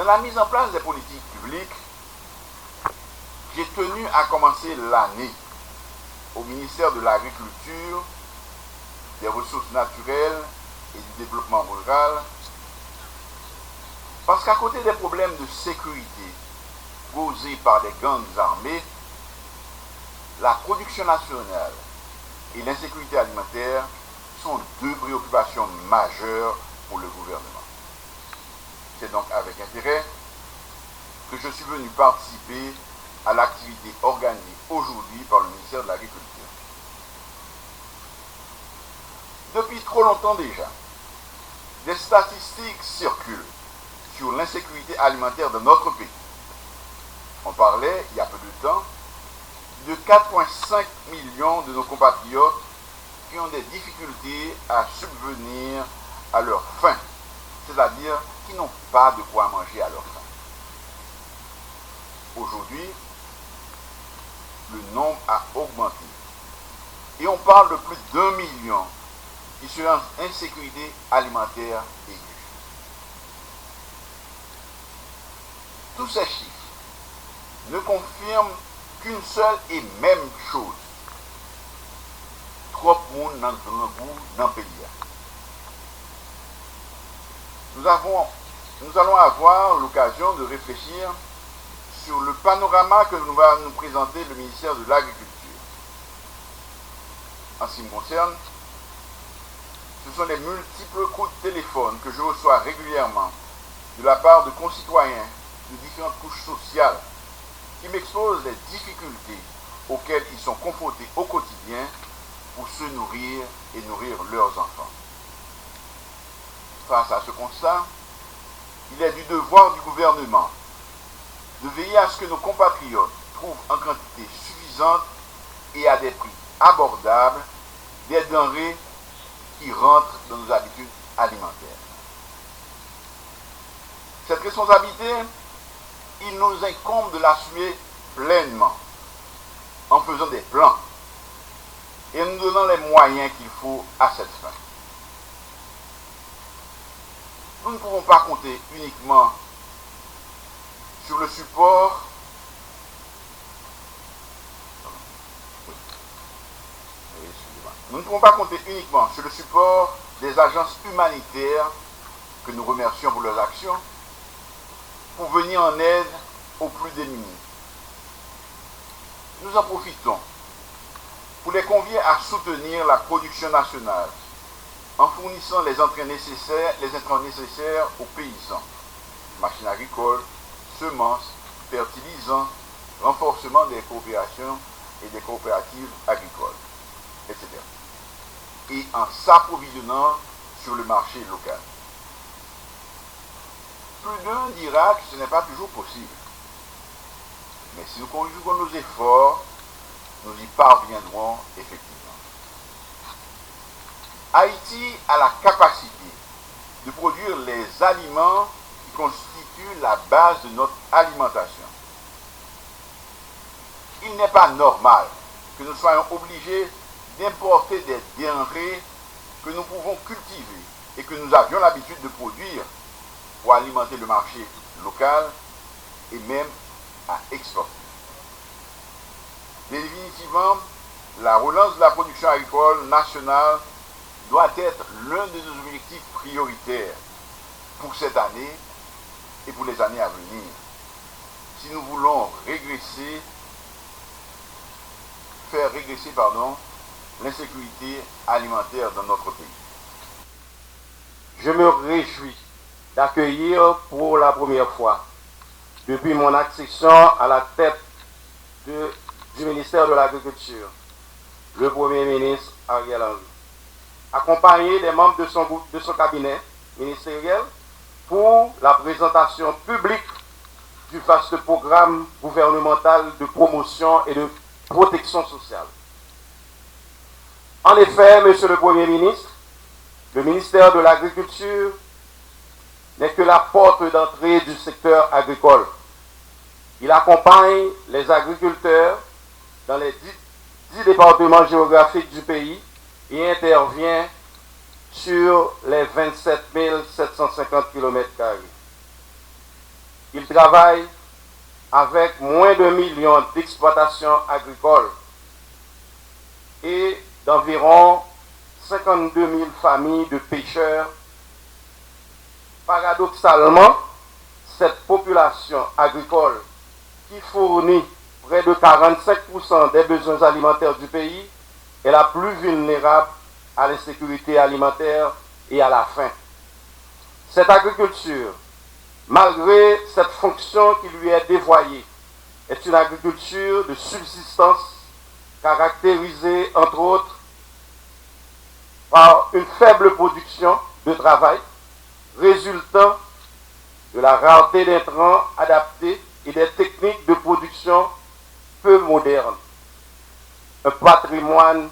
la mise en place des politiques publiques, j'ai tenu à commencer l'année au ministère de l'Agriculture, des Ressources naturelles et du Développement rural, parce qu'à côté des problèmes de sécurité causés par les gangs armés, la production nationale et l'insécurité alimentaire sont deux préoccupations majeures pour le gouvernement. C'est donc avec intérêt que je suis venu participer à l'activité organisée aujourd'hui par le ministère de l'Agriculture. Depuis trop longtemps déjà, des statistiques circulent sur l'insécurité alimentaire de notre pays. On parlait, il y a peu de temps, de 4,5 millions de nos compatriotes qui ont des difficultés à subvenir à leur faim, c'est-à-dire qui n'ont pas de quoi manger à leur faim. Aujourd'hui, le nombre a augmenté et on parle de plus d'1 million qui sont en insécurité alimentaire aiguë. Tous ces chiffres ne confirment qu'une seule et même chose. Trop de monde dans le grand goût dans le pays. Nous allons avoir l'occasion de réfléchir sur le panorama que va nous présenter le ministère de l'Agriculture. En ce qui me concerne, ce sont les multiples coups de téléphone que je reçois régulièrement de la part de concitoyens de différentes couches sociales qui m'exposent les difficultés auxquelles ils sont confrontés au quotidien pour se nourrir et nourrir leurs enfants. Face à ce constat, il est du devoir du gouvernement de veiller à ce que nos compatriotes trouvent en quantité suffisante et à des prix abordables des denrées qui rentrent dans nos habitudes alimentaires. Cette responsabilité, il nous incombe de l'assumer pleinement en faisant des plans et en nous donnant les moyens qu'il faut à cette fin. Nous ne pouvons pas compter uniquement sur le support des agences humanitaires que nous remercions pour leurs actions pour venir en aide aux plus démunis. Nous en profitons pour les convier à soutenir la production nationale en fournissant les intrants nécessaires aux paysans, machines agricoles, semences, fertilisants, renforcement des coopérations et des coopératives agricoles, etc. Et en s'approvisionnant sur le marché local. Plus d'un dira que ce n'est pas toujours possible. Mais si nous conjuguons nos efforts, nous y parviendrons effectivement. Haïti a la capacité de produire les aliments qui constituent la base de notre alimentation. Il n'est pas normal que nous soyons obligés d'importer des denrées que nous pouvons cultiver et que nous avions l'habitude de produire pour alimenter le marché local et même à exporter. Définitivement, la relance de la production agricole nationale doit être l'un de nos objectifs prioritaires pour cette année et pour les années à venir. Si nous voulons faire régresser l'insécurité alimentaire dans notre pays. Je me réjouis d'accueillir pour la première fois, depuis mon accession à la tête du ministère de l'Agriculture, le Premier ministre Ariel Henry, accompagné des membres de son cabinet ministériel pour la présentation publique du vaste programme gouvernemental de promotion et de protection sociale. En effet, Monsieur le Premier ministre, le ministère de l'Agriculture n'est que la porte d'entrée du secteur agricole. Il accompagne les agriculteurs dans les 10 départements géographiques du pays et intervient sur les 27 750 km². il travaille avec moins de 1 million d'exploitations agricoles et d'environ 52 000 familles de pêcheurs. Paradoxalement, cette population agricole qui fournit près de 45% des besoins alimentaires du pays est la plus vulnérable à l'insécurité alimentaire et à la faim. Cette agriculture, malgré cette fonction qui lui est dévoyée, est une agriculture de subsistance caractérisée entre autres par une faible production de travail résultant de la rareté d'intrants adaptés et des techniques de production peu modernes. Un patrimoine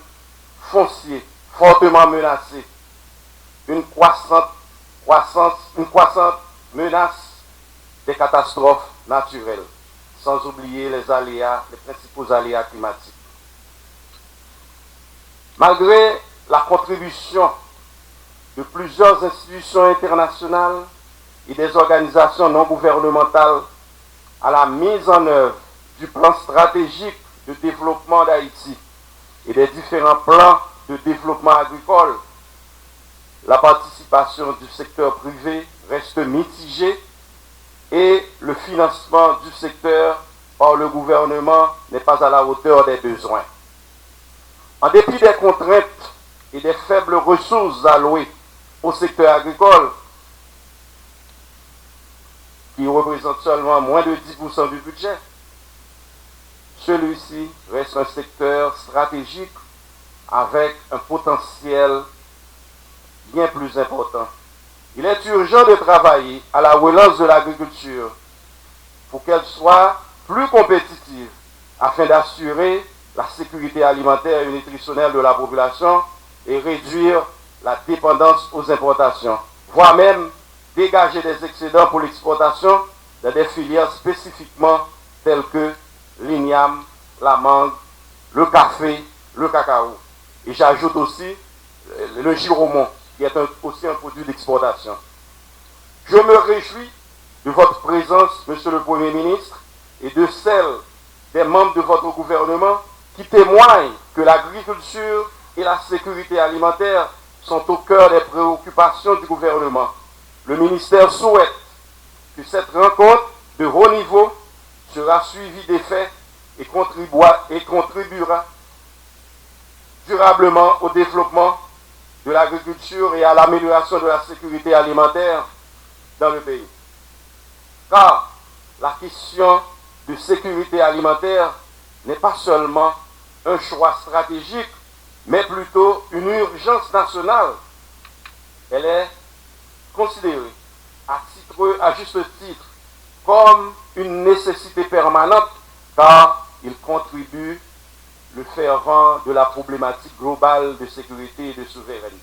foncier fortement menacé, une croissante menace des catastrophes naturelles, sans oublier les principaux aléas climatiques. Malgré la contribution de plusieurs institutions internationales et des organisations non gouvernementales à la mise en œuvre du plan stratégique de développement d'Haïti et des différents plans de développement agricole, la participation du secteur privé reste mitigée et le financement du secteur par le gouvernement n'est pas à la hauteur des besoins. En dépit des contraintes et des faibles ressources allouées au secteur agricole, qui représente seulement moins de 10% du budget, celui-ci reste un secteur stratégique avec un potentiel bien plus important. Il est urgent de travailler à la relance de l'agriculture pour qu'elle soit plus compétitive afin d'assurer la sécurité alimentaire et nutritionnelle de la population et réduire la dépendance aux importations, voire même dégager des excédents pour l'exportation dans des filières spécifiquement telles que l'igname, la mangue, le café, le cacao. Et j'ajoute aussi le giromon, qui est aussi un produit d'exportation. Je me réjouis de votre présence, Monsieur le Premier ministre, et de celle des membres de votre gouvernement qui témoignent que l'agriculture et la sécurité alimentaire sont au cœur des préoccupations du gouvernement. Le ministère souhaite que cette rencontre de haut niveau sera suivie d'effets et contribuera durablement au développement de l'agriculture et à l'amélioration de la sécurité alimentaire dans le pays. Car la question de sécurité alimentaire n'est pas seulement un choix stratégique, mais plutôt une urgence nationale. Elle est considérée à juste titre comme une nécessité permanente car il contribue le fervent de la problématique globale de sécurité et de souveraineté.